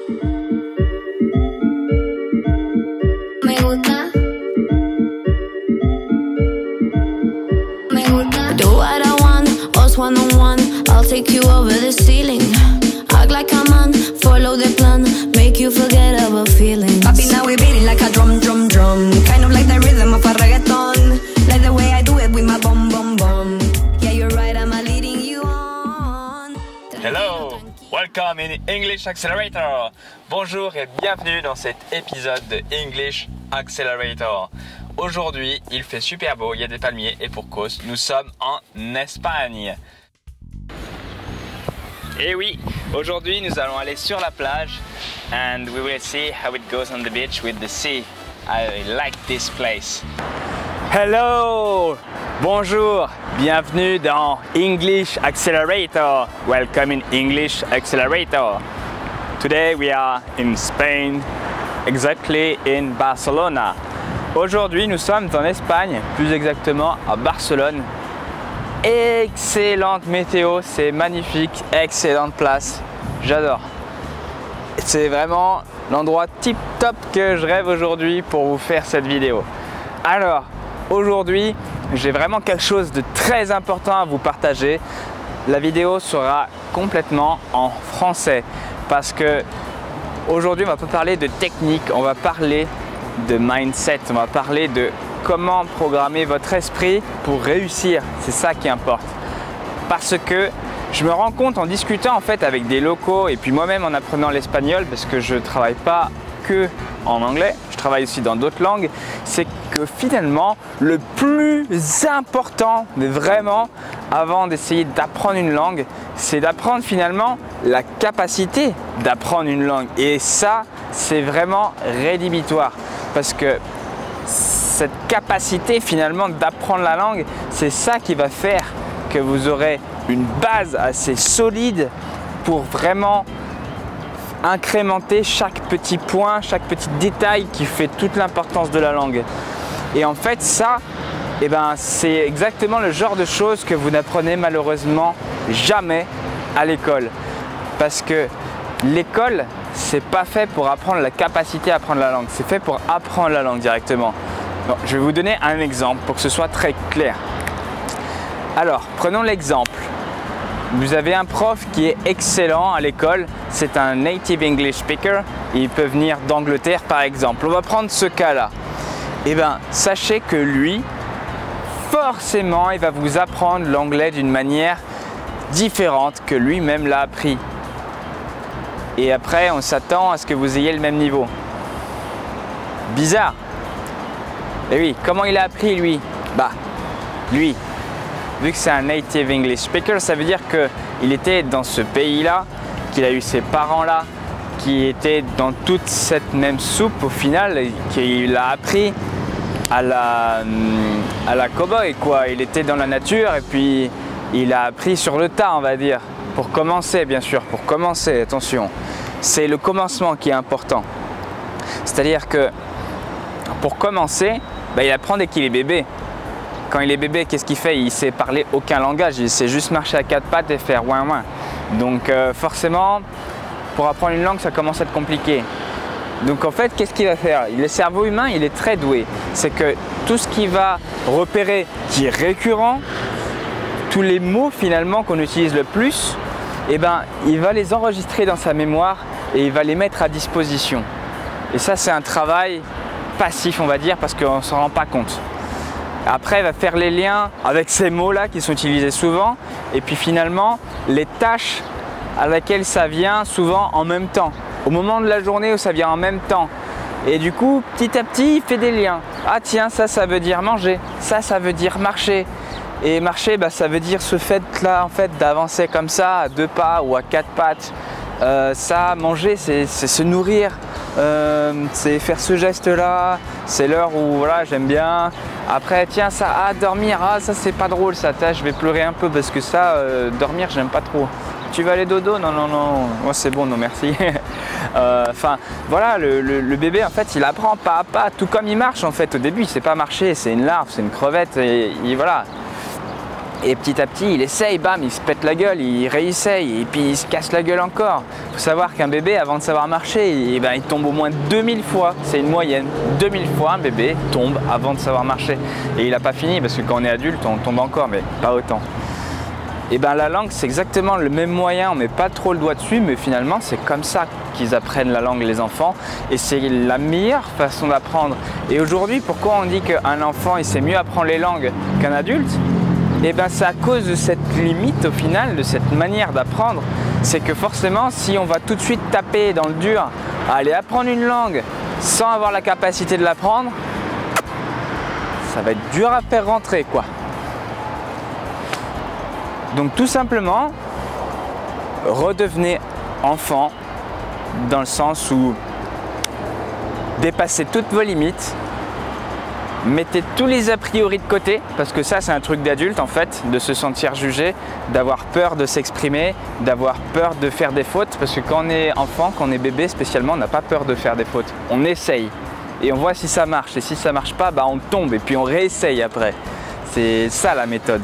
Me gusta. Me gusta. Do what I want, us one on one. I'll take you over the ceiling. Act like I'm on, follow the plan. Make you forget about feelings. Papi, now we're beating like a drum, drum, drum. Kind of like the rhythm of a reggaeton. Like the way I do it with my bum, bum, bum. Yeah, you're right, I'm leading you on. Hello, welcome in English Accelerator. Bonjour et bienvenue dans cet épisode de English Accelerator. Aujourd'hui, il fait super beau, il y a des palmiers et pour cause, nous sommes en Espagne. Et oui, aujourd'hui nous allons aller sur la plage and we will see how it goes on the beach with the sea. I like this place. Hello, bonjour, bienvenue dans English Accelerator. Welcome in English Accelerator. Today we are in Spain, exactly in Barcelona. Aujourd'hui nous sommes en Espagne, plus exactement à Barcelone. Excellente météo, c'est magnifique, excellente place, j'adore. C'est vraiment l'endroit tip top que je rêve aujourd'hui pour vous faire cette vidéo. Alors, aujourd'hui, j'ai vraiment quelque chose de très important à vous partager. La vidéo sera complètement en français parce que aujourd'hui, on va pas parler de technique, on va parler de mindset, on va parler de comment programmer votre esprit pour réussir, c'est ça qui importe. Parce que je me rends compte en discutant en fait avec des locaux et puis moi-même en apprenant l'espagnol, parce que je ne travaille pas que en anglais, je travaille aussi dans d'autres langues, c'est que finalement le plus important, mais vraiment avant d'essayer d'apprendre une langue, c'est d'apprendre finalement la capacité d'apprendre une langue. Et ça, c'est vraiment rédhibitoire parce que cette capacité finalement d'apprendre la langue, c'est ça qui va faire que vous aurez une base assez solide pour vraiment incrémenter chaque petit point, chaque petit détail qui fait toute l'importance de la langue. Et en fait ça, c'est exactement le genre de choses que vous n'apprenez malheureusement jamais à l'école. Parce que l'école, c'est pas fait pour apprendre la capacité à apprendre la langue, c'est fait pour apprendre la langue directement. Donc, je vais vous donner un exemple pour que ce soit très clair. Alors, prenons l'exemple. Vous avez un prof qui est excellent à l'école, c'est un native English speaker, il peut venir d'Angleterre par exemple. On va prendre ce cas-là. Sachez que lui, forcément, il va vous apprendre l'anglais d'une manière différente que lui-même l'a appris. Et après, on s'attend à ce que vous ayez le même niveau. Bizarre. Et oui, comment il a appris lui? Lui, vu que c'est un native English speaker, ça veut dire qu'il était dans ce pays-là, qu'il a eu ses parents-là, qui étaient dans toute cette même soupe au final, et qu'il a appris à la cow-boy quoi. Il était dans la nature et puis il a appris sur le tas, on va dire. Pour commencer, bien sûr, pour commencer, attention. C'est le commencement qui est important. C'est-à-dire que pour commencer, il apprend dès qu'il est bébé. Quand il est bébé, qu'est-ce qu'il fait? Il sait parler aucun langage, il sait juste marcher à quatre pattes et faire ouin ouin. Donc forcément, pour apprendre une langue, ça commence à être compliqué. Donc en fait, qu'est-ce qu'il va faire? Le cerveau humain, il est très doué. C'est que tout ce qu'il va repérer qui est récurrent, tous les mots finalement qu'on utilise le plus, il va les enregistrer dans sa mémoire et il va les mettre à disposition. Et ça, c'est un travail passif, on va dire, parce qu'on ne s'en rend pas compte. Après, il va faire les liens avec ces mots-là qui sont utilisés souvent et puis finalement, les tâches à laquelle ça vient souvent en même temps. Au moment de la journée où ça vient en même temps. Et du coup, petit à petit, il fait des liens. Ah tiens, ça veut dire manger. Ça veut dire marcher. Et marcher, ça veut dire ce fait-là, en fait, d'avancer comme ça, à deux pas ou à quatre pattes. Ça, manger, c'est se nourrir. C'est faire ce geste-là. C'est l'heure où, voilà, j'aime bien. Après, tiens, ça, dormir. Ah, ça, c'est pas drôle, ça. Je vais pleurer un peu parce que ça, dormir, j'aime pas trop. Tu vas aller dodo? Non, non, non. Moi, c'est bon, non, merci. Enfin, voilà, le bébé, en fait, il apprend pas à pas, tout comme il marche, en fait. Au début, il sait pas marcher. C'est une larve, c'est une crevette. Et voilà. Et petit à petit, il essaye, bam, il se pète la gueule, il réessaye, et puis il se casse la gueule encore. Il faut savoir qu'un bébé, avant de savoir marcher, il tombe au moins 2000 fois. C'est une moyenne. 2000 fois, un bébé tombe avant de savoir marcher. Et il n'a pas fini, parce que quand on est adulte, on tombe encore, mais pas autant. Et bien la langue, c'est exactement le même moyen. On ne met pas trop le doigt dessus, mais finalement, c'est comme ça qu'ils apprennent la langue, les enfants. Et c'est la meilleure façon d'apprendre. Et aujourd'hui, pourquoi on dit qu'un enfant, il sait mieux apprendre les langues qu'un adulte? Et bien c'est à cause de cette limite au final, de cette manière d'apprendre. C'est que forcément, si on va tout de suite taper dans le dur, à aller apprendre une langue sans avoir la capacité de l'apprendre, ça va être dur à faire rentrer, quoi. Donc tout simplement, redevenez enfant dans le sens où dépassez toutes vos limites. Mettez tous les a priori de côté, parce que ça c'est un truc d'adulte en fait, de se sentir jugé, d'avoir peur de s'exprimer, d'avoir peur de faire des fautes, parce que quand on est enfant, quand on est bébé spécialement, on n'a pas peur de faire des fautes. On essaye et on voit si ça marche, et si ça marche pas, on tombe et puis on réessaye après. C'est ça la méthode.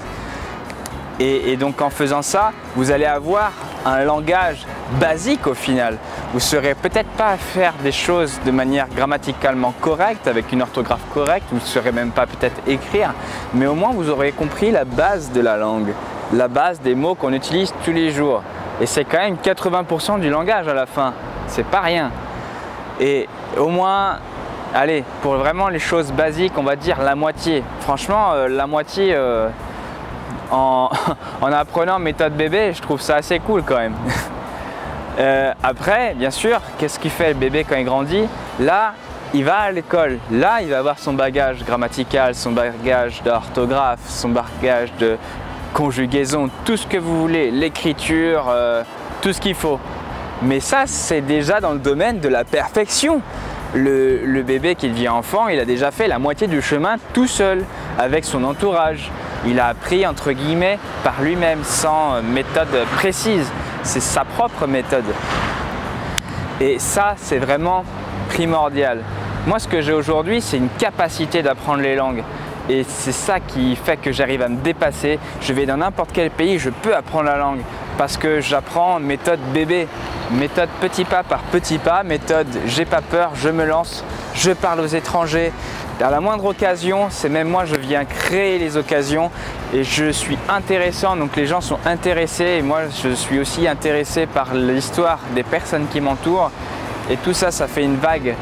Et donc en faisant ça, vous allez avoir un langage basique au final. Vous ne saurez peut-être pas à faire des choses de manière grammaticalement correcte, avec une orthographe correcte, vous ne saurez même pas peut-être écrire, mais au moins vous aurez compris la base de la langue, la base des mots qu'on utilise tous les jours. Et c'est quand même 80% du langage à la fin, c'est pas rien. Et au moins, allez, pour vraiment les choses basiques, on va dire la moitié. Franchement, la moitié... En apprenant méthode bébé, je trouve ça assez cool quand même. Après, bien sûr, qu'est-ce qu'il fait le bébé quand il grandit? Là, il va à l'école. Là, il va avoir son bagage grammatical, son bagage d'orthographe, son bagage de conjugaison, tout ce que vous voulez, l'écriture, tout ce qu'il faut. Mais ça, c'est déjà dans le domaine de la perfection. Le bébé qui devient enfant, il a déjà fait la moitié du chemin tout seul, avec son entourage. Il a appris entre guillemets par lui-même, sans méthode précise. C'est sa propre méthode. Et ça, c'est vraiment primordial. Moi, ce que j'ai aujourd'hui, c'est une capacité d'apprendre les langues. Et c'est ça qui fait que j'arrive à me dépasser. Je vais dans n'importe quel pays, je peux apprendre la langue. Parce que j'apprends méthode bébé, méthode petit pas par petit pas, méthode j'ai pas peur, je me lance, je parle aux étrangers. À la moindre occasion, c'est même moi, je viens créer les occasions et je suis intéressant, donc les gens sont intéressés et moi je suis aussi intéressé par l'histoire des personnes qui m'entourent. Et tout ça, ça fait une vague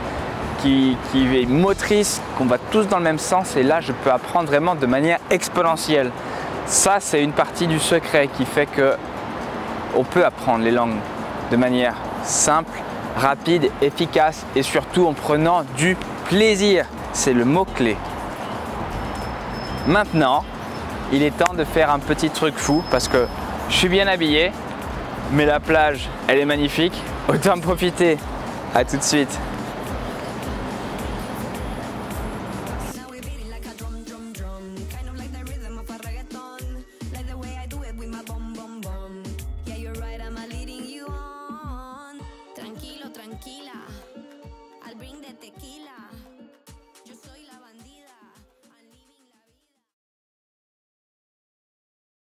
qui est motrice, qu'on va tous dans le même sens et là je peux apprendre vraiment de manière exponentielle. Ça, c'est une partie du secret qui fait que on peut apprendre les langues de manière simple, rapide, efficace et surtout en prenant du plaisir. C'est le mot-clé. Maintenant, il est temps de faire un petit truc fou parce que je suis bien habillé, mais la plage, elle est magnifique. Autant en profiter. À tout de suite.